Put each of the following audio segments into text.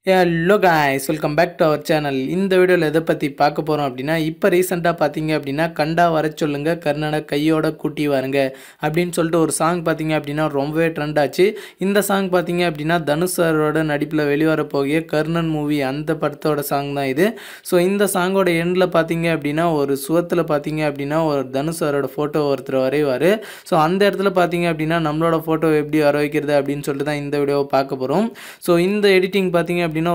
Hello guys, welcome back to our channel. இந்த வீடியோல எதை பத்தி பார்க்க போறோம் அப்படினா இப்போ ரீசன்ட்டா பாத்தீங்க அப்படினா கண்டா வர சொல்லுங்க கர்ணனை கையோட கூட்டி வாருங்க அப்படினு சொல்லிட்டு ஒரு சாங் பாத்தீங்க அப்படினா ரொம்பவே ட்ரெண்ட் ஆச்சு. இந்த சாங் பாத்தீங்க அப்படினா தனுஷ் சாரோட நடிப்புல வெளிவர போகிய கர்ணன் மூவி அந்த படத்தோட சாங் தான் இது. சோ இந்த சாங்கோட எண்ட்ல பாத்தீங்க அப்படினா ஒரு சுவத்துல பாத்தீங்க அப்படினா ஒரு தனுஷ் சாரோட போட்டோ ஒருத்தர் வரைவாரு. சோ அந்த இடத்துல பாத்தீங்க அப்படினா நம்மளோட போட்டோ எப்படி வர வைக்கிறது அப்படினு சொல்லிட்டு தான் இந்த வீடியோவை பார்க்க போறோம். சோ இந்த எடிட்டிங் பாத்தீங்க அப்படினா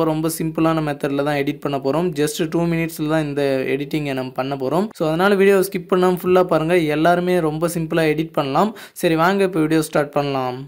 ரொம்ப சிம்பிளான மெத்தட்ல தான் எடிட் பண்ண போறோம். ஜஸ்ட் 2 மினிட்ஸ்ல தான் இந்த எடிட்டிங்கை நம்ம பண்ண போறோம். சோ அதனால வீடியோ ஸ்கிப் பண்ணாம ஃபுல்லா பாருங்க. எல்லாரும் ரொம்ப சிம்பிளா எடிட் பண்ணலாம். சரி வாங்க இப்போ வீடியோ ஸ்டார்ட் பண்ணலாம்.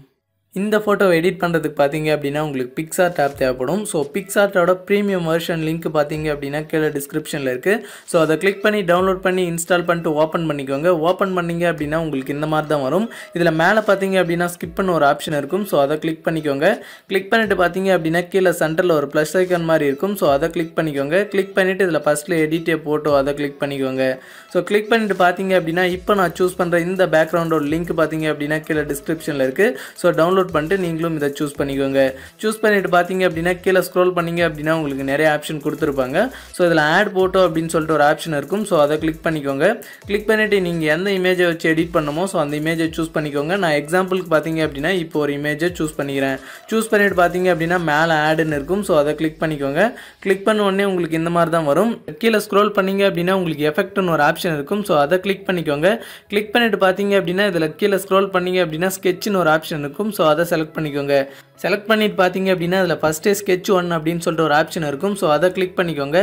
இந்த போட்டோ எடிட் பண்றதுக்கு பாத்தீங்க அப்படினா உங்களுக்கு பிக்சார்ட் ஆப் தேவைப்படும். சோ பிக்சார்ட்டோட பிரீமியம் வெர்ஷன் லிங்க் பாத்தீங்க அப்படினா கீழ டிஸ்கிரிப்ஷன்ல இருக்கு. சோ அதை கிளிக் பண்ணி டவுன்லோட் பண்ணி இன்ஸ்டால் பண்ணிட்டு ஓபன் பண்ணிக்கோங்க. ஓபன் பண்ணீங்க அப்படினா உங்களுக்கு இந்த மாதிரி தான் வரும். இதுல மேல பாத்தீங்க அப்படினா ஸ்கிப் பண்ண ஒரு ஆப்ஷன் இருக்கும். சோ அதை கிளிக் பண்ணிக்கோங்க. கிளிக் பண்ணிட்டு பாத்தீங்க அப்படினா கீழ சென்டர்ல ஒரு ப்ளஸ் ஐகான் மாதிரி இருக்கும். சோ அதை கிளிக் பண்ணிக்கோங்க. கிளிக் பண்ணிட்டு இதுல ஃபர்ஸ்ட்ல எடிட் போட்டோ அதை கிளிக் பண்ணிக்கோங்க. சோ கிளிக் பண்ணிட்டு பாத்தீங்க அப்படினா இப்போ நான் சூஸ் பண்ற இந்த பேக்ரவுண்டோட லிங்க் பாத்தீங்க அப்படினா கீழ டிஸ்கிரிப்ஷன்ல இருக்கு. சோ டவுன்லோட் பண்ணிட்டு நீங்களும் இத சூஸ் பண்ணிக்கோங்க. சூஸ் பண்ணிட்டு பாத்தீங்க அப்படினா கீழ ஸ்க்ரோல் பண்ணீங்க அப்படினா உங்களுக்கு நிறைய ஆப்ஷன் கொடுத்திருப்பாங்க. சோ இதுல ஆட் போட்டோ அப்படினு சொல்லிட்டு ஒரு ஆப்ஷன் இருக்கும். சோ அதை கிளிக் பண்ணிக்கோங்க. கிளிக் பண்ணிட்டு நீங்க எந்த இமேஜை வச்சு எடிட் பண்ணணுமோ சோ அந்த இமேஜை சூஸ் பண்ணிக்கோங்க. நான் எக்ஸாம்பிளுக்கு பாத்தீங்க அப்படினா இப்போ ஒரு இமேஜை சூஸ் பண்ணிக்கிறேன். சூஸ் பண்ணிட்டு பாத்தீங்க அப்படினா மேல ஆட்னு இருக்கும். சோ அதை கிளிக் பண்ணிக்கோங்க. கிளிக் பண்ண உடனே உங்களுக்கு இந்த மாதிரி தான் வரும். கீழ ஸ்க்ரோல் பண்ணீங்க அப்படினா உங்களுக்கு எஃபெக்ட்னு ஒரு ஆப்ஷன் இருக்கும். சோ அதை கிளிக் பண்ணிக்கோங்க. கிளிக் பண்ணிட்டு பாத்தீங்க அப்படினா இதுல கீழ ஸ்க்ரோல் பண்ணீங்க அப்படினா ஸ்கெட்ச்னு ஒரு ஆப்ஷன் இருக்கும். சோ அதை செலக்ட் பண்ணிக்கோங்க. செலக்ட் பண்ணிட்டு பாத்தீங்க அப்படினா அதுல ஃபர்ஸ்ட் ஸ்கெட்ச் 1 அப்படினு சொல்லிட்டு ஒரு ஆப்ஷன் இருக்கும். சோ அதை கிளிக் பண்ணிக்கோங்க.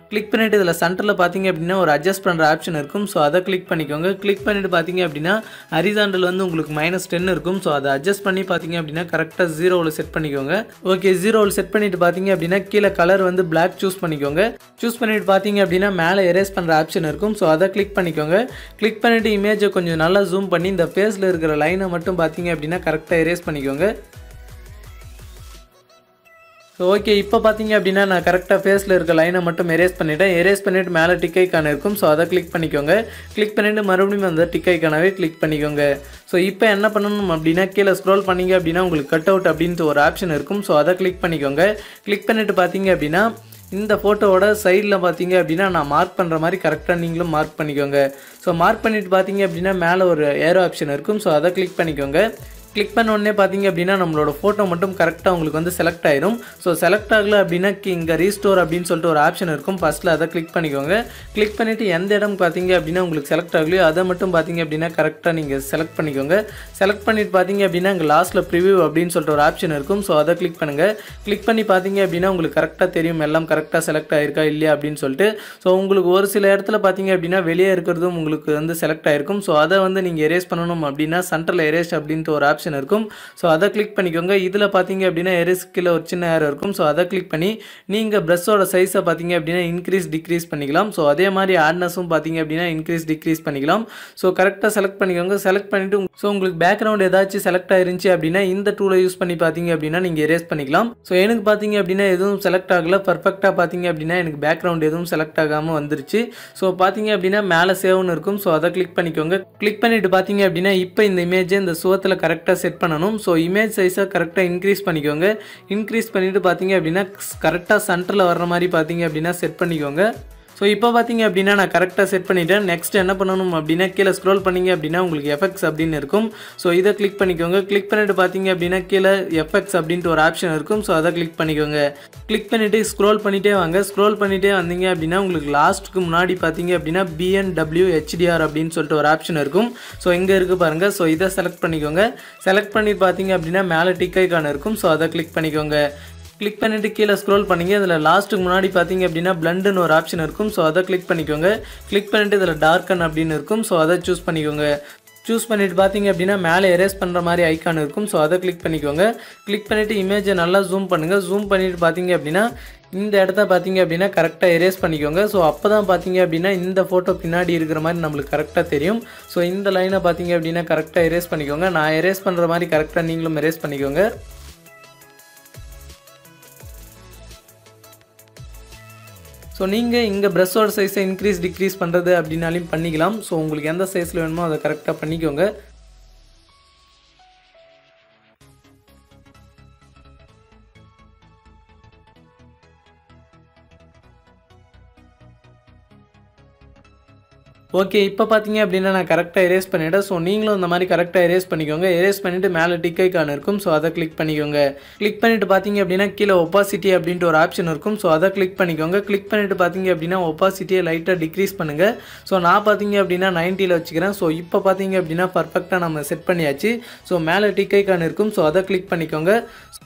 கிளிக் பண்ணிட்டு இதுல சென்டர்ல பாத்தீங்க அப்படினா ஒரு அட்ஜஸ்ட் பண்ற ஆப்ஷன் இருக்கும். சோ அதை கிளிக் பண்ணிக்கோங்க. கிளிக் பண்ணிட்டு பாத்தீங்க அப்படினா ஹரிசாண்டல் வந்து உங்களுக்கு -10 இருக்கும். சோ அதை அட்ஜஸ்ட் பண்ணி பாத்தீங்க அப்படினா கரெக்ட்டா 0ல செட் பண்ணிக்கோங்க. ஓகே 0ல செட் பண்ணிட்டு பாத்தீங்க அப்படினா கீழ கலர் வந்து Black சூஸ் பண்ணிக்கோங்க. சூஸ் பண்ணிட்டு பாத்தீங்க அப்படினா மேல எரேஸ் பண்ற ஆப்ஷன் இருக்கும். சோ அதை கிளிக் பண்ணிக்கோங்க. கிளிக் பண்ணிட்டு இமேஜை கொஞ்சம் நல்லா ஜூம் பண்ணி இந்த ஃபேஸ்ல இருக்கிற லைனை மட்டும் பாத்தீங்க அப்படினா கரெக்ட்டா எரேஸ் பண்ணிக்கோங்க. ஓகே இப்போ பாத்தீங்க அப்படினா நான் கரெக்ட்டா ஃபேஸ்ல இருக்க லைனை மட்டும் எரேஸ் பண்ணிட்டேன். எரேஸ் பண்ணிட்டு மேல டிக் ஐகான் இருக்கும். சோ அதை கிளிக் பண்ணிக்கோங்க. கிளிக் பண்ணிட்டு மறுபடியும் அந்த டிக் ஐகானாவே கிளிக் பண்ணிக்கோங்க. சோ இப்போ என்ன பண்ணணும் அப்படினா கீழ ஸ்க்ரோல் பண்ணீங்க அப்படினா உங்களுக்கு கட் அவுட் அப்படினு ஒரு ஆப்ஷன் இருக்கும். சோ அதை கிளிக் பண்ணிக்கோங்க. கிளிக் பண்ணிட்டு பாத்தீங்க அப்படினா இந்த போட்டோவோட சைடுல பாத்தீங்க அப்படினா நான் மார்க் பண்ற மாதிரி கரெக்ட்டா நீங்களும் மார்க் பண்ணிக்கோங்க. சோ மார்க் பண்ணிட்டு பாத்தீங்க அப்படினா மேல ஒரு ஏரோ ஆப்ஷன் இருக்கும். சோ அதை கிளிக் பண்ணிக்கோங்க. கிளிக் பண்ண உடனே பாத்தீங்க அப்படினா நம்மளோட போட்டோ மட்டும் கரெக்ட்டா உங்களுக்கு வந்து செலக்ட் ஆயிடும். சோ செலக்ட் ஆகல அப்படினா இங்க ரீஸ்டோர் அப்படினு சொல்லிட்டு ஒரு ஆப்ஷன் இருக்கும். ஃபர்ஸ்ட்ல அதை கிளிக் பண்ணிக்கோங்க. கிளிக் பண்ணிட்டு எந்த இடம் பாத்தீங்க அப்படினா உங்களுக்கு செலக்ட் ஆகலையோ அதை மட்டும் பாத்தீங்க அப்படினா கரெக்ட்டா நீங்க செலக்ட் பண்ணிக்கோங்க. செலக்ட் பண்ணிட்டு பாத்தீங்க அப்படினா இங்க லாஸ்ட்ல ப்ரிவ்யூ அப்படினு சொல்லிட்டு ஒரு ஆப்ஷன் இருக்கும். சோ அதை கிளிக் பண்ணுங்க. கிளிக் பண்ணி பாத்தீங்க அப்படினா உங்களுக்கு கரெக்ட்டா தெரியும் எல்லாம் கரெக்ட்டா செலக்ட் ஆயிருக்கா இல்லையா அப்படினு சொல்லிட்டு. சோ உங்களுக்கு ஒரு சில இடத்துல பாத்தீங்க அப்படினா வெளியே இருக்கிறதும் உங்களுக்கு வந்து செலக்ட் ஆயிருக்கும். சோ அதை வந்து நீங்க எரேஸ் பண்ணனும் அப்படினா சென்டர்ல எரேஸ் அப்படினு ஒரு ஆப்ஷன் இருக்கும். சோ அதை கிளிக் பண்ணிக்கோங்க. இதுல பாத்தீங்க அப்படினா எரேஸ் கீழ ஒரு சின்ன ஏரோ இருக்கும். சோ அதை கிளிக் பண்ணி நீங்க பிரஷோட சைஸை பாத்தீங்க அப்படினா இன்க்ரீஸ் டிக்ரீஸ் பண்ணிக்கலாம். சோ அதே மாதிரி ஹார்ட்னஸும் பாத்தீங்க அப்படினா இன்க்ரீஸ் டிக்ரீஸ் பண்ணிக்கலாம். சோ கரெக்ட்டா செலக்ட் பண்ணிக்கோங்க. செலக்ட் பண்ணிட்டு சோ உங்களுக்கு பேக்ரவுண்ட் ஏதாச்சும் செலக்ட் ஆயிருந்துச்சு அப்படினா இந்த டூலை யூஸ் பண்ணி பாத்தீங்க அப்படினா நீங்க எரேஸ் பண்ணிக்கலாம். சோ எனக்கு பாத்தீங்க அப்படினா எதுவும் செலக்ட் ஆகல. பெர்ஃபெக்ட்டா பாத்தீங்க அப்படினா எனக்கு பேக்ரவுண்ட் எதுவும் செலக்ட் ஆகாம வந்துருச்சு. சோ பாத்தீங்க அப்படினா மேல சேவ்னு இருக்கும். சோ அதை கிளிக் பண்ணிக்கோங்க. கிளிக் பண்ணிட்டு பாத்தீங்க அப்படினா இப்போ இந்த இமேஜை இந்த சுவத்துல கரெக்ட்டா செட் பண்ணணும். சோ இமேஜ் சைஸை கரெக்ட்டா இன்க்ரீஸ் பண்ணிக்கோங்க. இன்க்ரீஸ் பண்ணிட்டு பாத்தீங்க அப்படினா கரெக்ட்டா சென்டர்ல வர்ற மாதிரி பாத்தீங்க அப்படினா செட் பண்ணிக்கோங்க. சோ இப்போ பாத்தீங்க அப்படினா நான் கரெக்ட்டா செட் பண்ணிட்டேன். நெக்ஸ்ட் என்ன பண்ணனும் அப்படினா கீழ ஸ்க்ரோல் பண்ணீங்க அப்படினா உங்களுக்கு எஃபெக்ட்ஸ் அப்படினு இருக்கும். சோ இத கிளிக் பண்ணிக்கோங்க. கிளிக் பண்ணிட்டு பாத்தீங்க அப்படினா கீழ எஃபெக்ட்ஸ் அப்படினு ஒரு ஆப்ஷன் இருக்கும். சோ அத கிளிக் பண்ணிக்கோங்க. கிளிக் பண்ணிட்டு ஸ்க்ரோல் பண்ணிட்டே வாங்க. ஸ்க்ரோல் பண்ணிட்டே வந்தீங்க அப்படினா உங்களுக்கு லாஸ்ட்க்கு முன்னாடி பாத்தீங்க அப்படினா BNW HDR அப்படினு சொல்லிட்டு ஒரு ஆப்ஷன் இருக்கும். சோ இங்க இருக்கு பாருங்க. சோ இத செலக்ட் பண்ணிக்கோங்க. செலக்ட் பண்ணி பாத்தீங்க அப்படினா மேல டிக் ஐகான் இருக்கும். சோ அத கிளிக் பண்ணிக்கோங்க. கிளிக் பண்ணிட்டு கீழ ஸ்க்ரோல் பண்ணீங்க. இதுல லாஸ்ட்க்கு முன்னாடி பாத்தீங்க அப்படினா blendன்னு ஒரு ஆப்ஷன் இருக்கும். சோ அதை கிளிக் பண்ணிக்கோங்க. கிளிக் பண்ணிட்டு இதுல டார்க்கன் அப்படின்னு இருக்கும். சோ அதை சூஸ் பண்ணிக்கோங்க. சூஸ் பண்ணிட்டு பாத்தீங்க அப்படினா மேல எரேஸ் பண்ற மாதிரி ஐகான் இருக்கும். சோ அதை கிளிக் பண்ணிக்கோங்க. கிளிக் பண்ணிட்டு இமேஜை நல்லா ஜூம் பண்ணுங்க. ஜூம் பண்ணிட்டு பாத்தீங்க அப்படினா இந்த இடத்த பாத்தீங்க அப்படினா கரெக்ட்டா எரேஸ் பண்ணிக்கோங்க. சோ அப்பதான் பாத்தீங்க அப்படினா இந்த போட்டோ பின்னாடி இருக்கிற மாதிரி நமக்கு கரெக்ட்டா தெரியும். சோ இந்த லைனை பாத்தீங்க அப்படினா கரெக்ட்டா எரேஸ் பண்ணிக்கோங்க. நான் எரேஸ் பண்ற மாதிரி கரெக்ட்டா நீங்களும் எரேஸ் பண்ணிக்கோங்க. ஸோ நீங்கள் இங்கே ப்ரஷ்ஷோட சைஸை இன்க்ரீஸ் டிக்ரீஸ் பண்ணுறது அப்படின்னாலையும் பண்ணிக்கலாம். ஸோ உங்களுக்கு எந்த சைஸில் வேணுமோ அதை கரெக்டாக பண்ணிக்கோங்க. ஓகே இப்போ பார்த்தீங்க அப்படின்னா நான் கரெக்டாக எரேஸ் பண்ணிவிட்டேன். ஸோ நீங்களும் இந்த மாதிரி கரெக்டாக எரேஸ் பண்ணிக்கோங்க. எரேஸ் பண்ணிவிட்டு மேலே டிக் ஐக்கான் இருக்கும். ஸோ அதை கிளிக் பண்ணிக்கோங்க. கிளிக் பண்ணிவிட்டு பார்த்தீங்க அப்படின்னா கீழே ஒப்பாசிட்டி அப்படின்ட்டு ஒரு ஆப்ஷன் இருக்கும். ஸோ அதை கிளிக் பண்ணிக்கோங்க. கிளிக் பண்ணிவிட்டு பார்த்தீங்க அப்படின்னா ஒப்பாசிட்டியை லைட்டாக டிக்ரீஸ் பண்ணுங்கள். ஸோ நான் பார்த்தீங்க அப்படின்னா 90ல் வச்சுக்கிறேன். ஸோ இப்போ பார்த்தீங்க அப்படின்னா பர்ஃபெக்டாக நம்ம செட் பண்ணியாச்சு. ஸோ மேலே டிக் ஐக்கான் இருக்கும். ஸோ அதை கிளிக் பண்ணிக்கோங்க.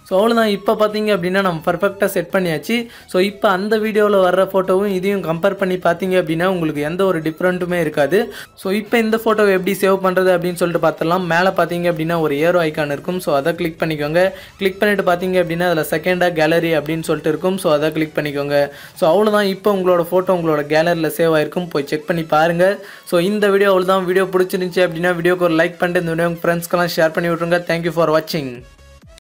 ஸோ அவ்வளோதான். இப்போ பார்த்தீங்க அப்படின்னா நம்ம பர்ஃபெக்டாக செட் பண்ணியாச்சு. ஸோ இப்போ அந்த வீடியோவில் வர்ற ஃபோட்டோவும் இதையும் கம்பேர் பண்ணி பார்த்தீங்க அப்படின்னா உங்களுக்கு எந்த ஒரு டிஃப்ரெண்ட்டுமே இருக்காது. ஸோ இப்போ இந்த ஃபோட்டோவை எப்படி சேவ் பண்ணுறது அப்படின்னு சொல்லிட்டு பார்த்துடலாம். மேலே பார்த்தீங்க அப்படின்னா ஒரு ஏரோ ஐக்கான் இருக்கும். ஸோ அதை கிளிக் பண்ணிக்கோங்க. கிளிக் பண்ணிவிட்டு பார்த்தீங்க அப்படின்னா அதில் செகண்டாக கேலரி அப்படின்னு சொல்லிட்டு இருக்கும். ஸோ அதை கிளிக் பண்ணிக்கோங்க. ஸோ அவ்வளோதான். இப்போ உங்களோட ஃபோட்டோ உங்களோட கேலரியில் சேவ் ஆகிருக்கும். போய் செக் பண்ணி பாருங்கள். ஸோ இந்த வீடியோ அவ்வளோதான். வீடியோ பிடிச்சிருந்துச்சி அப்படின்னா வீடியோக்கு ஒரு லைக் பண்ணிட்டு இந்த வீடியோ உங்கள் ஃப்ரெண்ட்ஸ்க்கெல்லாம் ஷேர் பண்ணி விட்ருங்க. தேங்க்யூ ஃபார் வாட்சிங்.